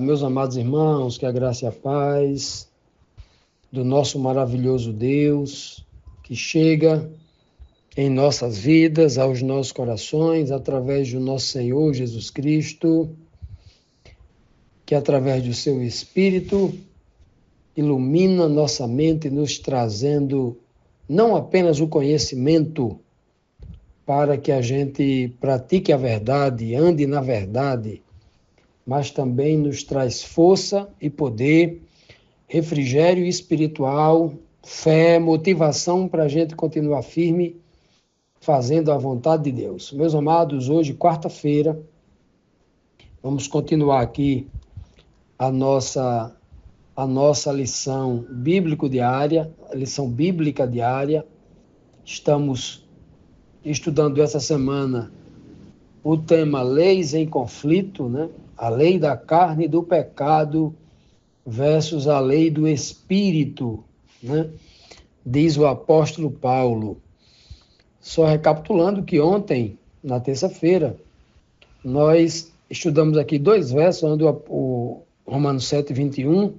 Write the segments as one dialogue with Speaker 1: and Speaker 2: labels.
Speaker 1: Meus amados irmãos, que a graça e a paz do nosso maravilhoso Deus, que chega em nossas vidas, aos nossos corações, através do nosso Senhor Jesus Cristo, que através do seu Espírito ilumina nossa mente, nos trazendo não apenas o conhecimento para que a gente pratique a verdade, ande na verdade, mas também nos traz força e poder, refrigério espiritual, fé, motivação para a gente continuar firme, fazendo a vontade de Deus. Meus amados, hoje, quarta-feira, vamos continuar aqui a nossa lição bíblica diária. Estamos estudando essa semana o tema Leis em Conflito, né? A lei da carne e do pecado versus a lei do Espírito, né? Diz o apóstolo Paulo. Só recapitulando que ontem, na terça-feira, nós estudamos aqui 2 versos, o Romanos 7:21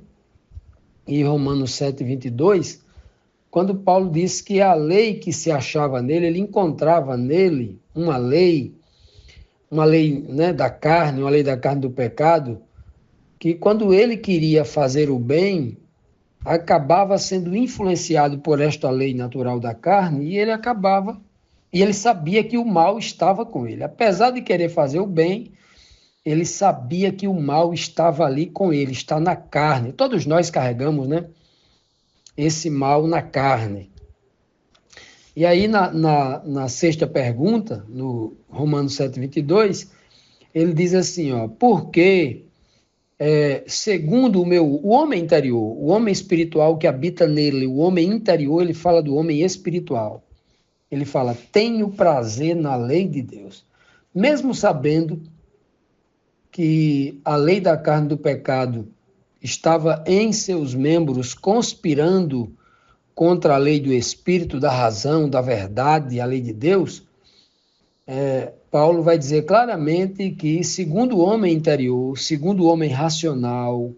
Speaker 1: e Romanos 7:22, quando Paulo disse que a lei que se achava nele, ele encontrava nele uma lei, né, da carne, uma lei da carne do pecado, que quando ele queria fazer o bem, acabava sendo influenciado por esta lei natural da carne, e ele sabia que o mal estava com ele. Apesar de querer fazer o bem, ele sabia que o mal estava ali com ele, está na carne. Todos nós carregamos, né, esse mal na carne. E aí, na sexta pergunta, no Romanos 7:22, ele diz assim, porque, segundo o homem interior, o homem espiritual que habita nele, o homem interior, ele fala do homem espiritual. Ele fala, tenho prazer na lei de Deus. Mesmo sabendo que a lei da carne do pecado estava em seus membros conspirando contra a lei do Espírito, da razão, da verdade, a lei de Deus, Paulo vai dizer claramente que, segundo o homem interior, segundo o homem racional,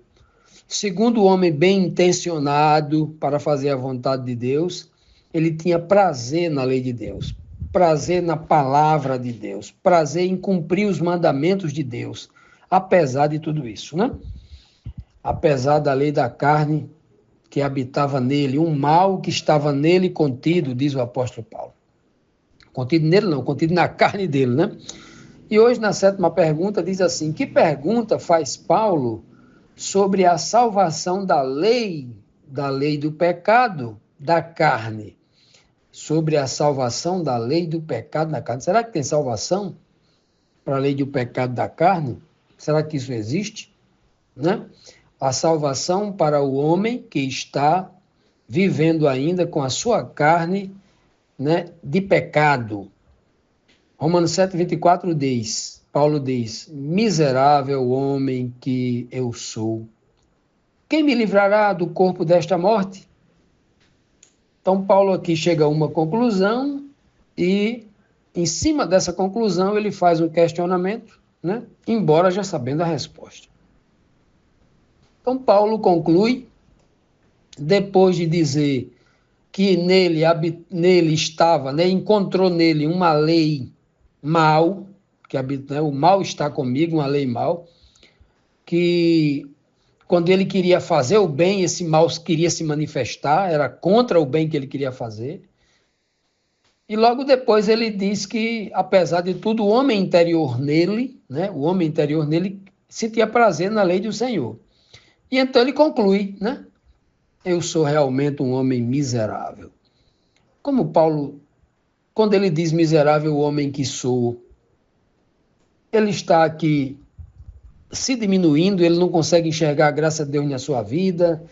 Speaker 1: segundo o homem bem intencionado para fazer a vontade de Deus, ele tinha prazer na lei de Deus, prazer na palavra de Deus, prazer em cumprir os mandamentos de Deus, apesar de tudo isso, né? Apesar da lei da carne que habitava nele, um mal que estava nele contido, diz o apóstolo Paulo. Contido nele não, contido na carne dele, né? E hoje, na 7ª pergunta, diz assim, que pergunta faz Paulo sobre a salvação da lei do pecado da carne? Sobre a salvação da lei do pecado da carne. Será que tem salvação para a lei do pecado da carne? Será que isso existe? Né? A salvação para o homem que está vivendo ainda com a sua carne, né, de pecado. Romanos 7:24 diz, Paulo diz, miserável homem que eu sou. Quem me livrará do corpo desta morte? Então, Paulo aqui chega a uma conclusão e, em cima dessa conclusão, ele faz um questionamento, né, embora já sabendo a resposta. Então, Paulo conclui, depois de dizer que nele estava, né, encontrou nele uma lei mal, que né, o mal está comigo, uma lei mal, que quando ele queria fazer o bem, esse mal queria se manifestar, era contra o bem que ele queria fazer. E logo depois ele diz que, apesar de tudo, o homem interior nele, né, sentia prazer na lei do Senhor. E então ele conclui, né? Eu sou realmente um homem miserável. Como Paulo, quando ele diz miserável, o homem que sou, ele está aqui se diminuindo, ele não consegue enxergar a graça de Deus na sua vida,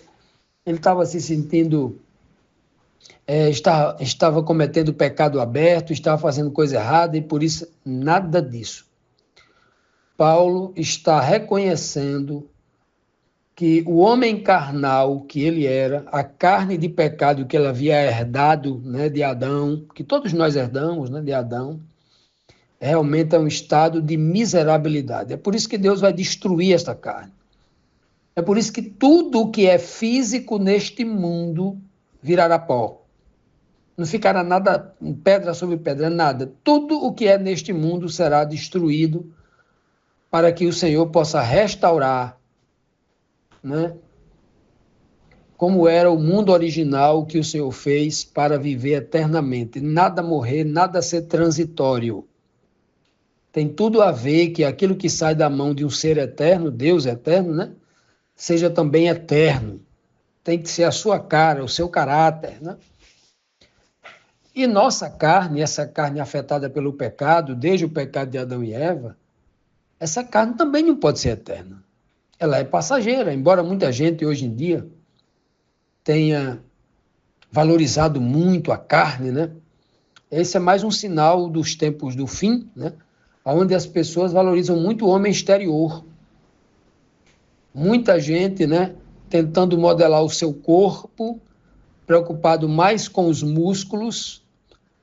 Speaker 1: ele estava se sentindo, estava cometendo pecado aberto, estava fazendo coisa errada, e por isso nada disso. Paulo está reconhecendo que o homem carnal que ele era, a carne de pecado que ele havia herdado, né, de Adão, que todos nós herdamos, né, de Adão, realmente é um estado de miserabilidade. É por isso que Deus vai destruir esta carne. É por isso que tudo o que é físico neste mundo virará pó. Não ficará nada, pedra sobre pedra, nada. Tudo o que é neste mundo será destruído para que o Senhor possa restaurar, né? Como era o mundo original que o Senhor fez para viver eternamente. Nada morrer, nada ser transitório. Tem tudo a ver que aquilo que sai da mão de um ser eterno, Deus eterno, né? Seja também eterno. Tem que ser a sua cara, o seu caráter, né? E nossa carne, essa carne afetada pelo pecado, desde o pecado de Adão e Eva, essa carne também não pode ser eterna. Ela é passageira, embora muita gente hoje em dia tenha valorizado muito a carne, né? Esse é mais um sinal dos tempos do fim, né? Onde as pessoas valorizam muito o homem exterior. Muita gente, né? Tentando modelar o seu corpo, preocupado mais com os músculos,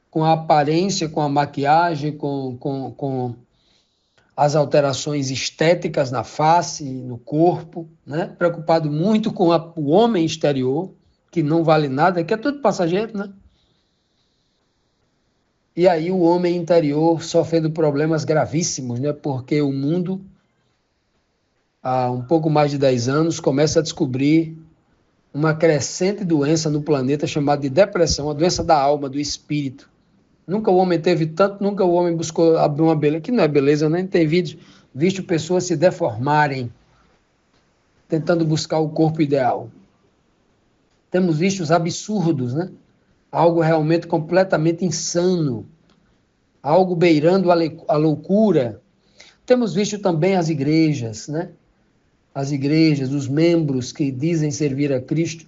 Speaker 1: com a aparência, com a maquiagem, com as alterações estéticas na face, no corpo, né? Preocupado muito com o homem exterior, que não vale nada, que é tudo passageiro, né? E aí o homem interior sofrendo problemas gravíssimos, né? Porque o mundo, há um pouco mais de 10 anos, começa a descobrir uma crescente doença no planeta chamada de depressão, a doença da alma, do espírito. Nunca o homem teve tanto, nunca o homem buscou abrir uma beleza, que não é beleza, nem tem visto pessoas se deformarem, tentando buscar o corpo ideal. Temos visto os absurdos, né? Algo realmente completamente insano, algo beirando a loucura. Temos visto também as igrejas, né? As igrejas, os membros que dizem servir a Cristo,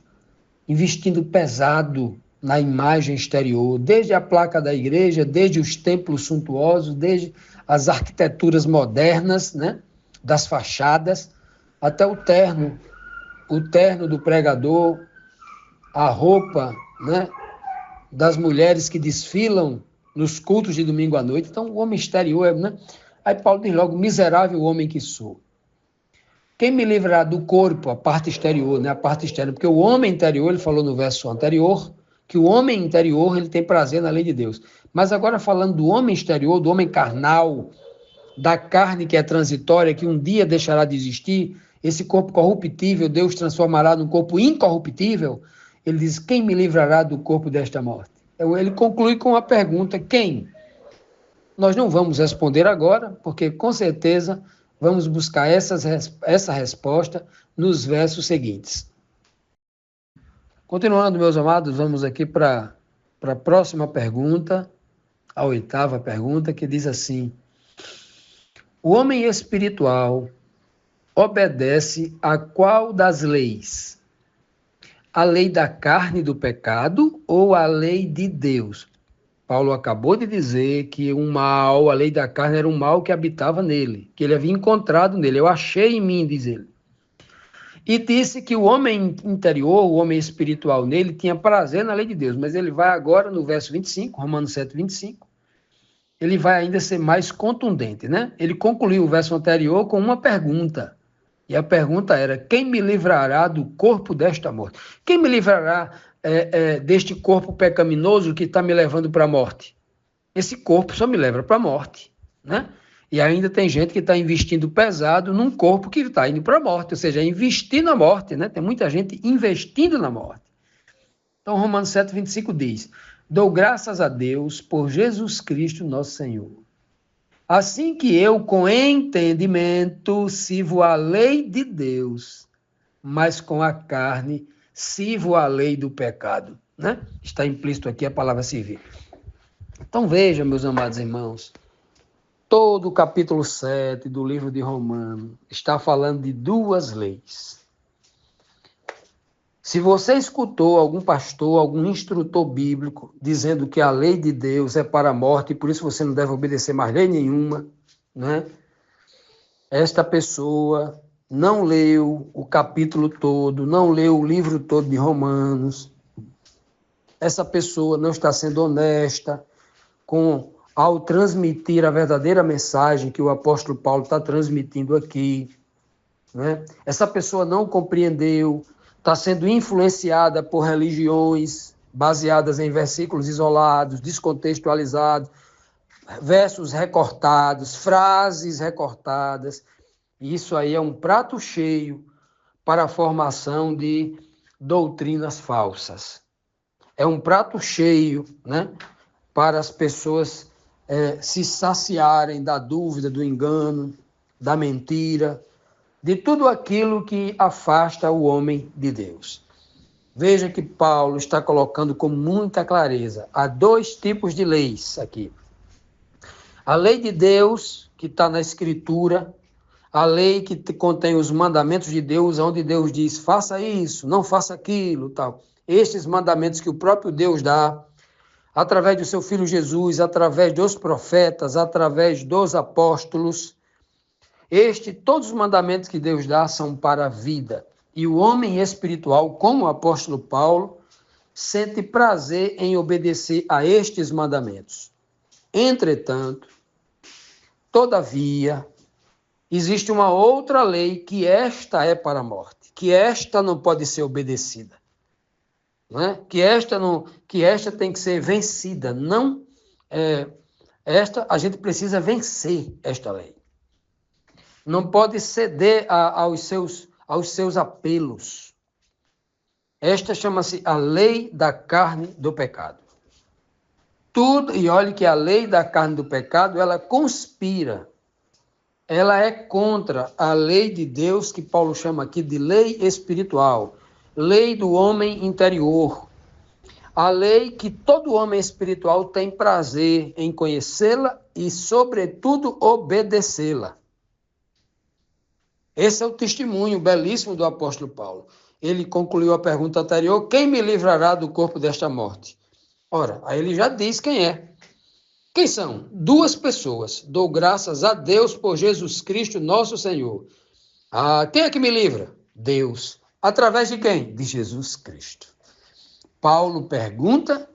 Speaker 1: investindo pesado na imagem exterior, desde a placa da igreja, desde os templos suntuosos, desde as arquiteturas modernas, né? Das fachadas, até o terno do pregador, a roupa, né? Das mulheres que desfilam nos cultos de domingo à noite. Então, o homem exterior, né? Aí Paulo diz logo, miserável homem que sou. Quem me livrará do corpo, a parte exterior, né? A parte externa, porque o homem interior, ele falou no verso anterior, que o homem interior, ele tem prazer na lei de Deus. Mas agora falando do homem exterior, do homem carnal, da carne que é transitória, que um dia deixará de existir, esse corpo corruptível, Deus transformará num corpo incorruptível. Ele diz, quem me livrará do corpo desta morte? Ele conclui com a pergunta, quem? Nós não vamos responder agora, porque com certeza vamos buscar essa resposta nos versos seguintes. Continuando, meus amados, vamos aqui para a próxima pergunta, a 8ª pergunta, que diz assim, o homem espiritual obedece a qual das leis? A lei da carne do pecado ou a lei de Deus? Paulo acabou de dizer que a lei da carne era um mal que habitava nele, que ele havia encontrado nele. Eu achei em mim, diz ele. E disse que o homem interior, o homem espiritual nele, tinha prazer na lei de Deus. Mas ele vai agora no verso 25, Romanos 7, 25, ele vai ainda ser mais contundente, né? Ele concluiu o verso anterior com uma pergunta. E a pergunta era, quem me livrará do corpo desta morte? Quem me livrará deste corpo pecaminoso que está me levando para a morte? Esse corpo só me leva para a morte, né? E ainda tem gente que está investindo pesado num corpo que está indo para a morte, ou seja, investir na morte, né? Tem muita gente investindo na morte. Então, Romanos 7, 25 diz, dou graças a Deus por Jesus Cristo, nosso Senhor. Assim que eu, com entendimento, sirvo a lei de Deus, mas com a carne sirvo a lei do pecado, né? Está implícito aqui a palavra servir. Então veja, meus amados irmãos, todo o capítulo 7 do livro de Romanos está falando de duas leis. Se você escutou algum pastor, algum instrutor bíblico dizendo que a lei de Deus é para a morte e por isso você não deve obedecer mais lei nenhuma, né? Esta pessoa não leu o capítulo todo, não leu o livro todo de Romanos. Essa pessoa não está sendo honesta ao transmitir a verdadeira mensagem que o apóstolo Paulo está transmitindo aqui. né? Essa pessoa não compreendeu, está sendo influenciada por religiões baseadas em versículos isolados, descontextualizados, versos recortados, frases recortadas. Isso aí é um prato cheio para a formação de doutrinas falsas. É um prato cheio, né, para as pessoas se saciarem da dúvida, do engano, da mentira, de tudo aquilo que afasta o homem de Deus. Veja que Paulo está colocando com muita clareza. Há dois tipos de leis aqui. A lei de Deus, que está na Escritura, a lei que contém os mandamentos de Deus, onde Deus diz, faça isso, não faça aquilo, tal. Estes mandamentos que o próprio Deus dá, através do seu Filho Jesus, através dos profetas, através dos apóstolos, todos os mandamentos que Deus dá são para a vida. E o homem espiritual, como o apóstolo Paulo, sente prazer em obedecer a estes mandamentos. Entretanto, todavia, existe uma outra lei que esta é para a morte, que esta não pode ser obedecida, né? Que esta tem que ser vencida. Não, a gente precisa vencer esta lei. Não pode ceder aos seus apelos. Esta chama-se a lei da carne do pecado. Tudo, e olhe que a lei da carne do pecado, ela conspira. Ela é contra a lei de Deus, que Paulo chama aqui de lei espiritual, lei do homem interior. A lei que todo homem espiritual tem prazer em conhecê-la e, sobretudo, obedecê-la. Esse é o testemunho belíssimo do apóstolo Paulo. Ele concluiu a pergunta anterior: quem me livrará do corpo desta morte? Ora, aí ele já diz quem é. Quem são? Duas pessoas. Dou graças a Deus por Jesus Cristo, nosso Senhor. Quem é que me livra? Deus. Através de quem? De Jesus Cristo. Paulo pergunta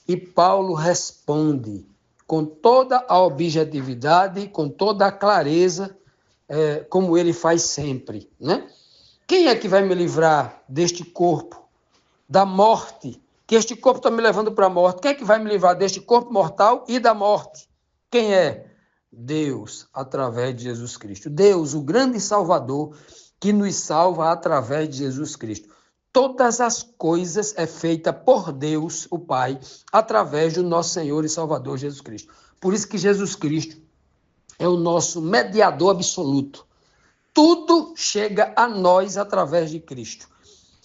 Speaker 1: e Paulo responde com toda a objetividade, com toda a clareza, como ele faz sempre, né? Quem é que vai me livrar deste corpo, da morte? Que este corpo está me levando para a morte. Quem é que vai me livrar deste corpo mortal e da morte? Quem é? Deus, através de Jesus Cristo. Deus, o grande Salvador, que nos salva através de Jesus Cristo. Todas as coisas é feita por Deus, o Pai, através do nosso Senhor e Salvador Jesus Cristo. Por isso que Jesus Cristo é o nosso mediador absoluto. Tudo chega a nós através de Cristo.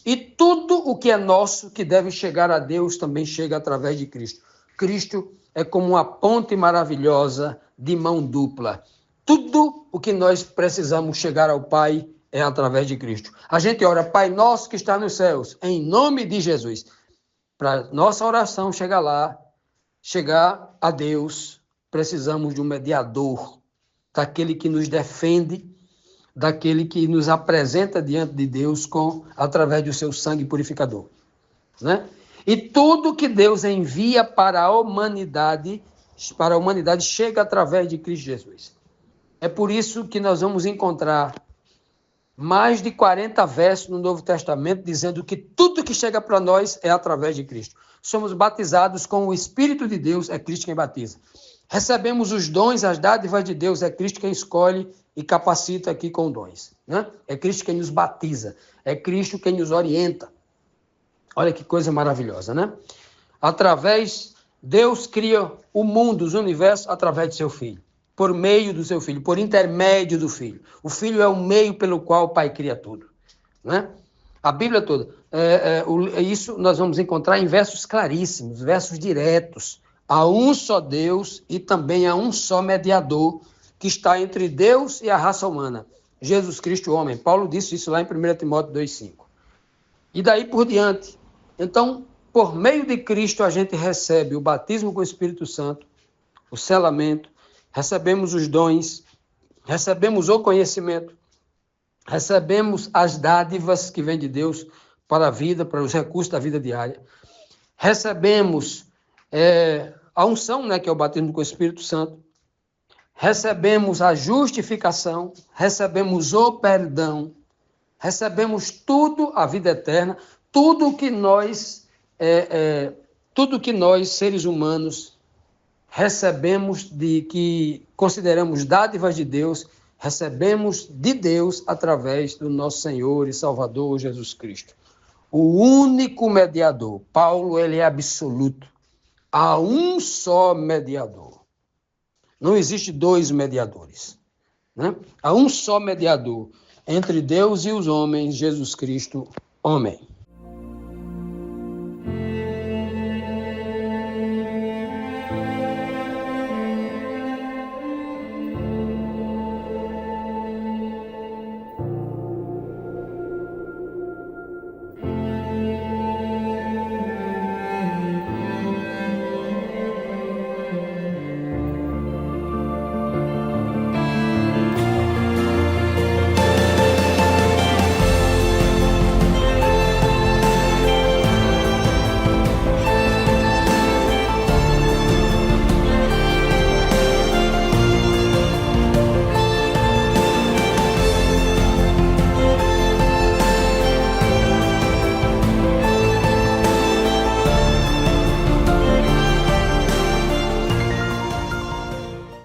Speaker 1: E tudo o que é nosso, que deve chegar a Deus, também chega através de Cristo. Cristo é como uma ponte maravilhosa de mão dupla. Tudo o que nós precisamos chegar ao Pai é através de Cristo. A gente ora, Pai nosso que está nos céus, em nome de Jesus. Para nossa oração chegar lá, chegar a Deus, precisamos de um mediador, daquele que nos defende, daquele que nos apresenta diante de Deus através do seu sangue purificador, né? E tudo que Deus envia para a humanidade chega através de Cristo Jesus. É por isso que nós vamos encontrar mais de 40 versos no Novo Testamento dizendo que tudo que chega para nós é através de Cristo. Somos batizados com o Espírito de Deus, é Cristo quem batiza. Recebemos os dons, as dádivas de Deus, é Cristo quem escolhe e capacita aqui com dons, né? É Cristo quem nos batiza, é Cristo quem nos orienta. Olha que coisa maravilhosa, né? Deus cria o mundo, os universos, através de seu Filho, por meio do seu Filho, por intermédio do Filho. O Filho é o meio pelo qual o Pai cria tudo, né? A Bíblia toda. Isso nós vamos encontrar em versos claríssimos, versos diretos. Há um só Deus e também há um só mediador que está entre Deus e a raça humana, Jesus Cristo, homem. Paulo disse isso lá em 1 Timóteo 2,5. E daí por diante. Então, por meio de Cristo, a gente recebe o batismo com o Espírito Santo, o selamento, recebemos os dons, recebemos o conhecimento, recebemos as dádivas que vêm de Deus para a vida, para os recursos da vida diária, recebemos a unção, né, que é o batismo com o Espírito Santo, recebemos a justificação, recebemos o perdão, recebemos tudo, a vida eterna, tudo que nós, seres humanos, recebemos que consideramos dádivas de Deus, recebemos de Deus através do nosso Senhor e Salvador Jesus Cristo. O único mediador. Paulo, ele é absoluto. Há um só mediador. Não existe dois mediadores, né? Há um só mediador entre Deus e os homens, Jesus Cristo, homem.